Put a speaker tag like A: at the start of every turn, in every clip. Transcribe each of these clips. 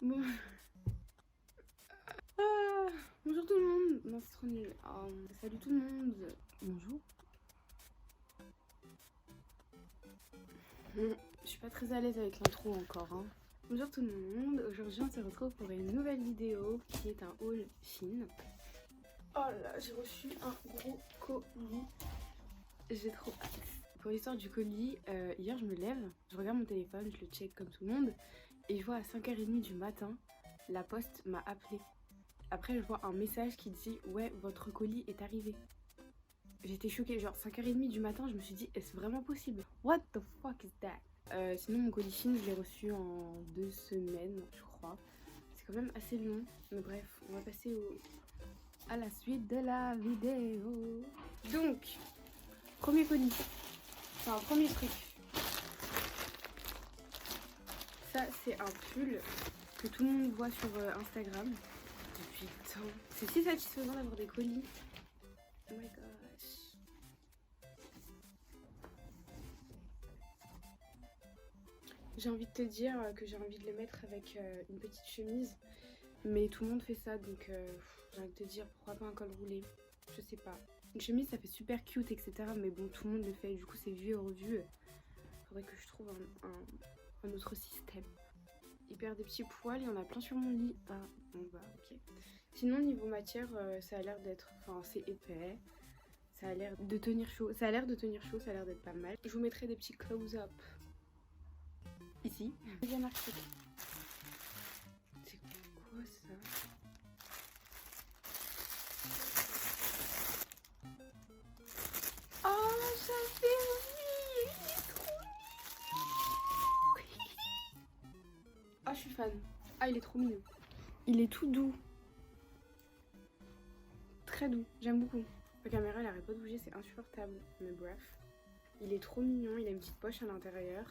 A: Bon. Ah, bonjour tout le monde. Non, c'est trop nul. Salut tout le monde. Bonjour. Je suis pas très à l'aise avec l'intro encore. Bonjour tout le monde. Aujourd'hui, on se retrouve pour une nouvelle vidéo qui est un haul Chine. Oh là, j'ai reçu un gros colis. J'ai trop hâte. Pour l'histoire du colis, hier je me lève, je regarde mon téléphone, je le check comme tout le monde, et je vois à 5h30 du matin, la poste m'a appelé. Après, je vois un message qui dit « Ouais, votre colis est arrivé ». J'étais choquée, genre 5h30 du matin, je me suis dit « Est-ce vraiment possible? What the fuck is that ?» Sinon, mon colis Chine, je l'ai reçu en 2 semaines, je crois. C'est quand même assez long, mais bref, on va passer à la suite de la vidéo. Donc, premier colis, enfin premier truc. Ça, c'est un pull que tout le monde voit sur Instagram depuis le temps. C'est si satisfaisant d'avoir des colis. Oh my gosh. J'ai envie de te dire que j'ai envie de le mettre avec une petite chemise. Mais tout le monde fait ça, donc j'ai envie de te dire pourquoi pas un col roulé. Je sais pas. Une chemise, ça fait super cute, etc. Mais bon, tout le monde le fait, du coup c'est vu et revu. Faudrait que je trouve un autre système. Il perd des petits poils, il y en a plein sur mon lit. Ah, bon bah ok. Sinon niveau matière, ça a l'air d'être, enfin c'est épais. Ça a l'air de tenir chaud, ça a l'air d'être pas mal. Je vous mettrai des petits close-up ici. Deuxième article. C'est quoi ça? Oh j'avais envie, il est trop mignon. Ah je suis fan. Ah il est trop mignon. Il est tout doux. Très doux, j'aime beaucoup. La caméra elle arrête pas de bouger, c'est insupportable. Mais bref. Il est trop mignon, il a une petite poche à l'intérieur.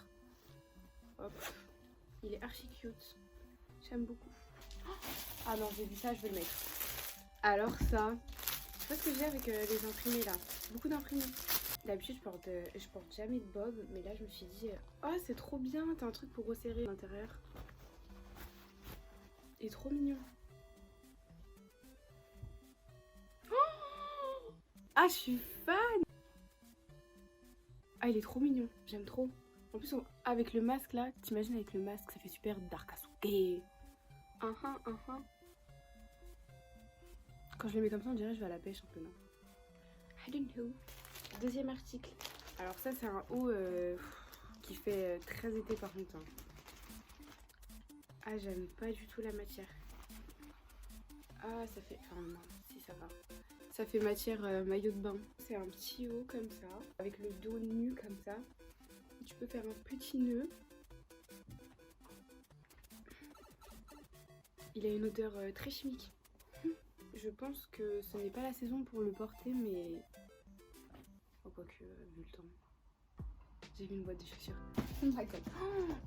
A: Hop. Il est archi cute. J'aime beaucoup. Ah non, j'ai vu ça, je vais le mettre. Alors ça, je sais pas ce que j'ai avec les imprimés là. Beaucoup d'imprimés. D'habitude je porte jamais de bob, mais là je me suis dit oh c'est trop bien, t'as un truc pour resserrer l'intérieur. Il est trop mignon. Oh ah je suis fan. Ah il est trop mignon, j'aime trop. En plus avec le masque là, t'imagines avec le masque ça fait super dark Asuke. Quand je les mets comme ça on dirait que je vais à la pêche un peu, non? I don't know. Deuxième article. Alors ça c'est un haut qui fait très été par contre. Ah j'aime pas du tout la matière. Ah ça fait... Enfin non, si ça va. Ça fait matière maillot de bain. C'est un petit haut comme ça, avec le dos nu comme ça. Tu peux faire un petit nœud. Il a une odeur très chimique. Je pense que ce n'est pas la saison pour le porter, mais... Oh, quoique, vu le temps. J'ai vu une boîte de chaussures. Oh my god.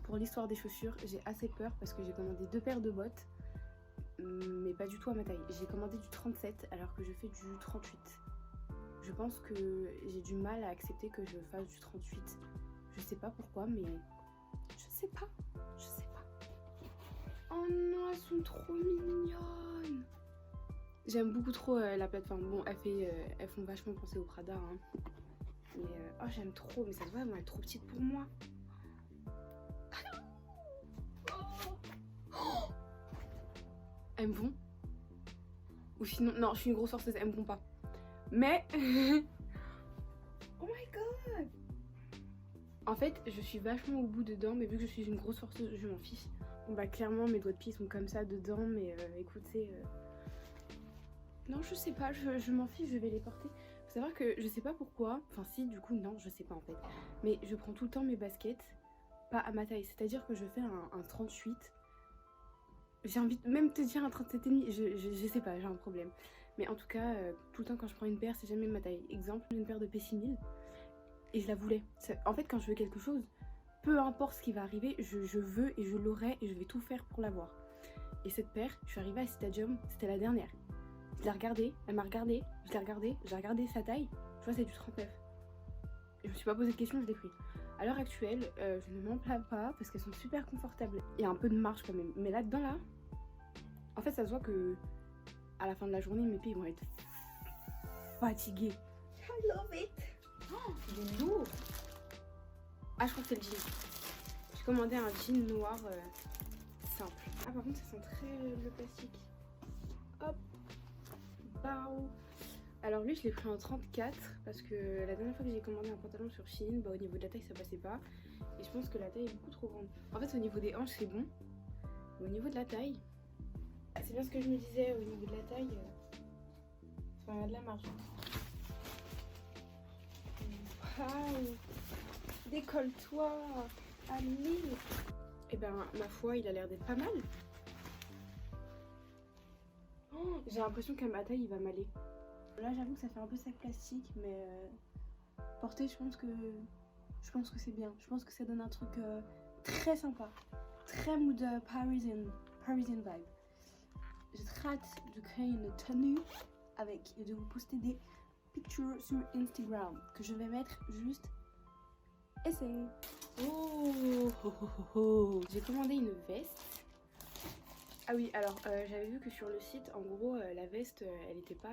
A: Pour l'histoire des chaussures, j'ai assez peur parce que j'ai commandé 2 paires de bottes. Mais pas du tout à ma taille. J'ai commandé du 37 alors que je fais du 38. Je pense que j'ai du mal à accepter que je fasse du 38. Je sais pas pourquoi, mais... Je sais pas. Oh non, elles sont trop mignonnes. J'aime beaucoup trop la plateforme. Bon, elles font vachement penser au Prada. Hein. Mais oh, j'aime trop. Mais ça se voit, elles vont être trop petites pour moi. Oh elles me vont. Ou sinon, non, je suis une grosse forceuse, elles me vont pas. Mais... Oh my god. En fait, je suis vachement au bout dedans, mais vu que je suis une grosse forceuse, je m'en fiche. Bon bah clairement, mes doigts de pied sont comme ça dedans, mais écoutez... Non, je sais pas, je m'en fiche, je vais les porter. Faut savoir que je sais pas pourquoi, enfin si, du coup, non, je sais pas en fait. Mais je prends tout le temps mes baskets, pas à ma taille, c'est-à-dire que je fais un 38. J'ai envie de même te dire un 37,5, je sais pas, j'ai un problème. Mais en tout cas, tout le temps quand je prends une paire, c'est jamais ma taille. Exemple, une paire de P6000, et je la voulais. En fait, quand je veux quelque chose, peu importe ce qui va arriver, je veux et je l'aurai et je vais tout faire pour l'avoir. Et cette paire, je suis arrivée à Stadium, c'était la dernière. Je l'ai regardée, elle m'a regardée, je l'ai regardée, j'ai regardé sa taille, je vois c'est du 39. Et je me suis pas posé de questions, je l'ai pris. À l'heure actuelle, je ne m'en plains pas parce qu'elles sont super confortables. Il y a un peu de marge quand même, mais là-dedans là, En fait, ça se voit que à la fin de la journée, mes pieds ils vont être fatigués.
B: I love it.
A: Oh, il est lourd. Ah, je crois que c'est le jean. J'ai commandé un jean noir simple. Ah, par contre, ça sent très le plastique. Hop. Bao. Alors lui, je l'ai pris en 34 parce que la dernière fois que j'ai commandé un pantalon sur Shein, bah, au niveau de la taille, ça passait pas. Et je pense que la taille est beaucoup trop grande. En fait, au niveau des hanches, c'est bon. Mais au niveau de la taille, c'est bien ce que je me disais, au niveau de la taille, enfin, il y a de la marge. Waouh! Décolle-toi! Allez! Et ben, ma foi, il a l'air d'être pas mal. Oh, j'ai l'impression qu'à ma taille, il va m'aller. Là, j'avoue que ça fait un peu sac plastique, mais porter, je pense que c'est bien. Je pense que ça donne un truc très sympa, très mood Parisian vibe. J'ai très hâte de créer une tenue avec et de vous poster des pictures sur Instagram que je vais mettre juste essayer. Oh, oh, oh, oh, oh. J'ai commandé une veste. Ah oui, alors j'avais vu que sur le site, en gros, la veste, elle était pas.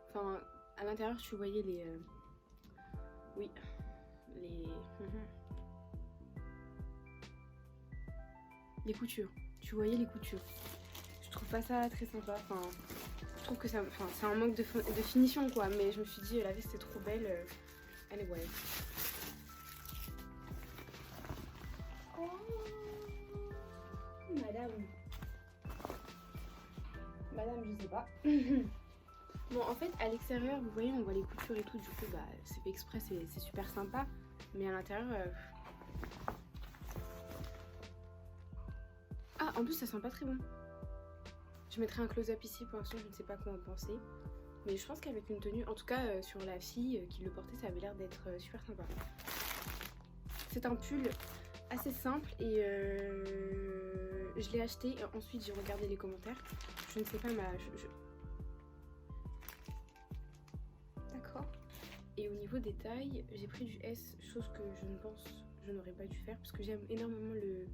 A: Enfin, à l'intérieur, tu voyais les. Oui, les. Les coutures. Tu voyais les coutures. Je trouve pas ça très sympa. Enfin, je trouve que ça. Enfin, c'est un manque de finition quoi. Mais je me suis dit, la veste c'est trop belle. Anyway. Oh, madame. Madame, je sais pas. Bon, en fait, à l'extérieur, vous voyez, on voit les coutures et tout. Du coup, bah, c'est fait exprès, c'est super sympa. Mais à l'intérieur. Ah, en plus, ça sent pas très bon. Je mettrai un close-up ici. Pour l'instant, je ne sais pas quoi en penser. Mais je pense qu'avec une tenue, en tout cas sur la fille qui le portait, ça avait l'air d'être super sympa. C'est un pull assez simple et je l'ai acheté. Et ensuite, j'ai regardé les commentaires. Je ne sais pas D'accord. Et au niveau des tailles, j'ai pris du S, chose que je ne pense je n'aurais pas dû faire parce que j'aime énormément le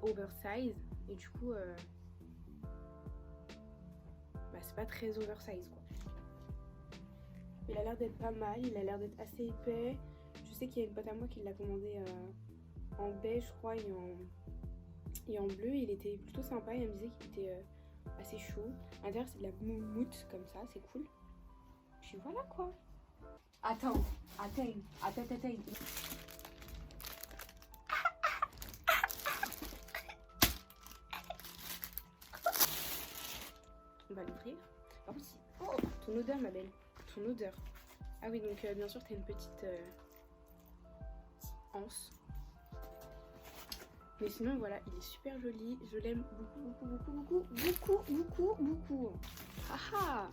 A: oversize et du coup bah, c'est pas très oversize quoi. Il a l'air d'être pas mal, il a l'air d'être assez épais. Je sais qu'il y a une pote à moi qui l'a commandé en beige je crois et en bleu. Il était plutôt sympa, elle me disait qu'il était assez chaud. À l'intérieur c'est de la moumoute comme ça, c'est cool. Puis voilà quoi. Attends. On va l'ouvrir. Par contre, oh, ton odeur ma belle, ton odeur. Ah oui, donc bien sûr t'as une petite anse. Mais sinon voilà, il est super joli. Je l'aime beaucoup. Haha.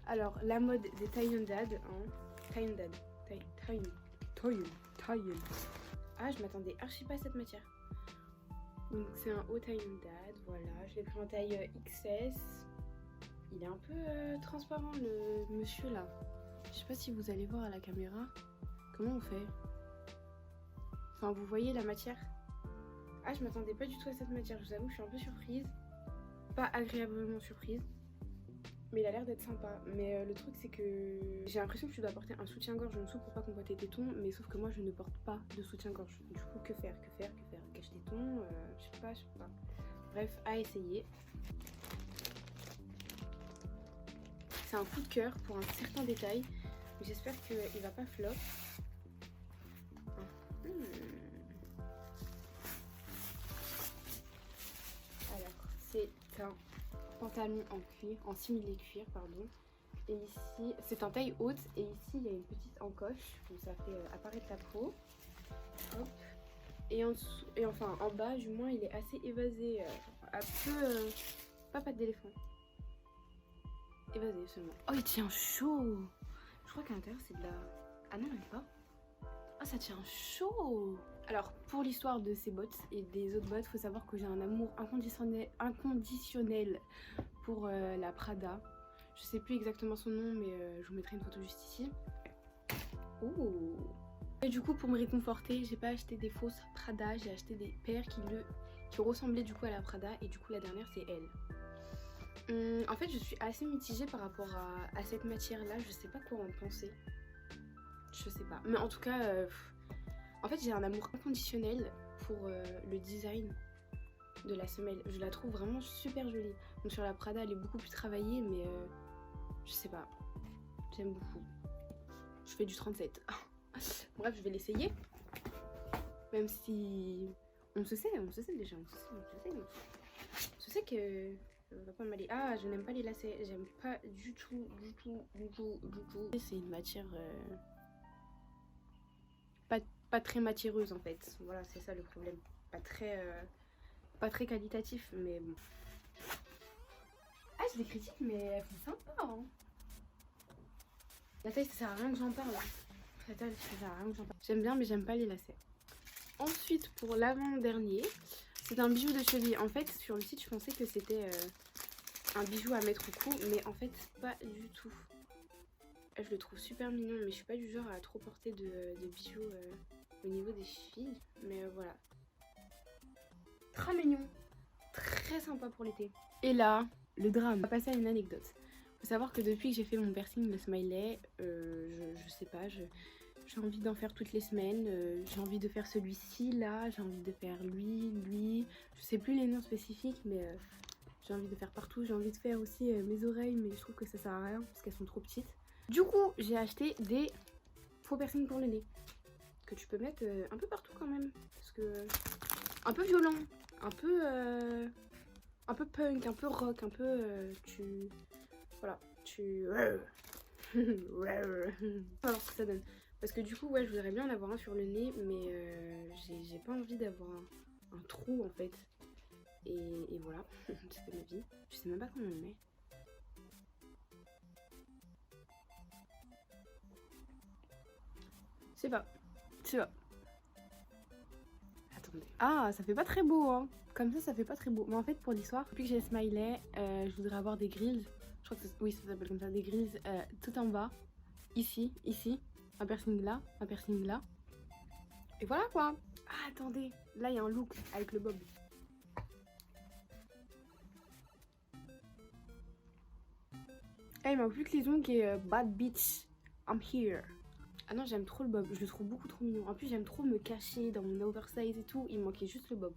A: Alors la mode des tie and dad, hein. Tie and dad. Ah, je m'attendais archi pas à cette matière. Donc c'est un haut tie and dad, voilà. Je l'ai pris en taille XS. Il est un peu transparent le monsieur là. Je sais pas si vous allez voir à la caméra. Comment on fait? Enfin, vous voyez la matière? Ah, je m'attendais pas du tout à cette matière. Je vous avoue, je suis un peu surprise. Pas agréablement surprise. Mais il a l'air d'être sympa. Mais le truc, c'est que j'ai l'impression que tu dois porter un soutien-gorge en dessous pour pas qu'on voit tes tétons. Mais sauf que moi, je ne porte pas de soutien-gorge. Du coup, que faire? Cache tétons? Je sais pas. Bref, à essayer. C'est un coup de cœur pour un certain détail. J'espère qu'il va pas flop. Alors, c'est un pantalon en cuir, en simili-cuir, pardon. Et ici, c'est en taille haute. Et ici, il y a une petite encoche où ça fait apparaître la peau. Hop. Et enfin, en bas, du moins, il est assez évasé. Un peu. Pas patte d'éléphant. Évasé seulement. Oh, il tient chaud! Je crois qu'à l'intérieur, c'est de la. Ah non, même pas. Ah, ça tient chaud! Alors, pour l'histoire de ces bottes et des autres bottes, faut savoir que j'ai un amour inconditionnel pour la Prada. Je sais plus exactement son nom, mais je vous mettrai une photo juste ici. Oh! Et du coup, pour me réconforter, j'ai pas acheté des fausses Prada, j'ai acheté des paires qui ressemblait du coup à la Prada et du coup la dernière c'est elle. En fait je suis assez mitigée par rapport à cette matière là, je sais pas quoi en penser. Je sais pas, mais en tout cas en fait j'ai un amour inconditionnel pour le design de la semelle. Je la trouve vraiment super jolie. Donc sur la Prada elle est beaucoup plus travaillée mais je sais pas, j'aime beaucoup. Je fais du 37. Bref je vais l'essayer. Même si on se sait déjà, je sais que ça va pas m'aller. Ah, je n'aime pas les lacets, j'aime pas du tout. C'est une matière pas très matiéreuse en fait. Voilà, c'est ça le problème. Pas très qualitatif, mais bon. Ah, je les critique, mais elles sont sympas. Hein. La taille, ça sert à rien que j'en parle. La taille, ça sert à rien que j'en parle. J'aime bien, mais j'aime pas les lacets. Ensuite, pour l'avant-dernier, c'est un bijou de cheville. En fait, sur le site, je pensais que c'était un bijou à mettre au cou, mais en fait, pas du tout. Je le trouve super mignon, mais je suis pas du genre à trop porter de bijoux au niveau des chevilles. Mais voilà. Très mignon. Très sympa pour l'été. Et là, le drame. On va passer à une anecdote. Faut savoir que depuis que j'ai fait mon piercing, le smiley, je sais pas, j'ai envie d'en faire toutes les semaines. J'ai envie de faire celui-ci là, j'ai envie de faire lui. Je sais plus les noms spécifiques, mais j'ai envie de faire partout. J'ai envie de faire aussi mes oreilles, mais je trouve que ça sert à rien parce qu'elles sont trop petites. Du coup, j'ai acheté des faux piercings pour le nez que tu peux mettre un peu partout quand même, parce que un peu violent, un peu punk, un peu rock, un peu voilà, tu on va voir ce que ça donne. Parce que du coup, ouais, je voudrais bien en avoir un sur le nez, mais j'ai pas envie d'avoir un trou en fait. Et voilà, c'était ma vie. Je sais même pas comment on le met. Je sais pas. Attendez. Ah, ça fait pas très beau, hein. Comme ça fait pas très beau. Mais en fait, pour l'histoire, depuis que j'ai smiley, je voudrais avoir des grilles. Je crois que oui, ça s'appelle comme ça, des grilles tout en bas. Ici, un piercing là. Et voilà quoi. Ah, attendez. Là, il y a un look avec le bob. Ah, il manque plus que les ongles et bad bitch. I'm here. Ah non, j'aime trop le bob. Je le trouve beaucoup trop mignon. En plus, j'aime trop me cacher dans mon oversize et tout. Il me manquait juste le bob.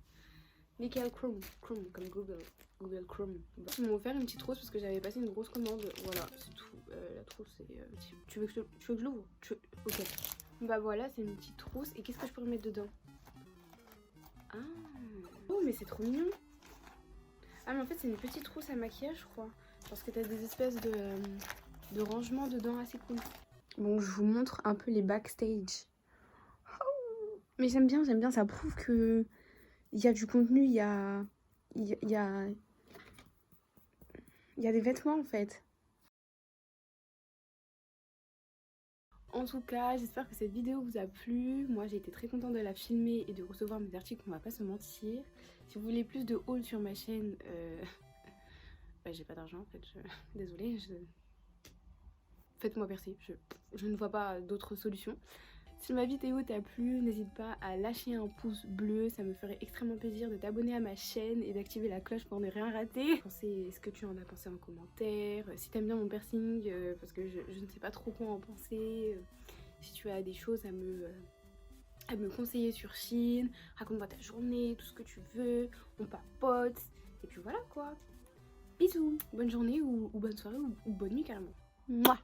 A: Nickel Chrome comme Google Chrome. Ils m'ont offert une petite rose parce que j'avais passé une grosse commande. Voilà, c'est tout. La trousse, c'est. Tu veux que je l'ouvre? Ok. Bah voilà, c'est une petite trousse. Et qu'est-ce que je pourrais mettre dedans? Ah. Oh, mais c'est trop mignon. Ah, mais en fait, c'est une petite trousse à maquillage, je crois. Parce que t'as des espèces de rangements dedans assez cool. Bon, je vous montre un peu les backstage. Mais j'aime bien, ça prouve que il y a du contenu, il y a des vêtements en fait. En tout cas, j'espère que cette vidéo vous a plu. Moi, j'ai été très contente de la filmer et de recevoir mes articles, on va pas se mentir. Si vous voulez plus de hauls sur ma chaîne, bah, j'ai pas d'argent en fait, désolée. Faites-moi percer, je ne vois pas d'autre solution. Si ma vidéo t'a plu, n'hésite pas à lâcher un pouce bleu, ça me ferait extrêmement plaisir de t'abonner à ma chaîne et d'activer la cloche pour ne rien rater. Pensez ce que tu en as pensé en commentaire, si t'aimes bien mon piercing, parce que je ne sais pas trop quoi en penser, si tu as des choses à me conseiller sur Shein, raconte-moi ta journée, tout ce que tu veux, on papote, et puis voilà quoi. Bisous, bonne journée ou bonne soirée ou bonne nuit carrément. Mouah.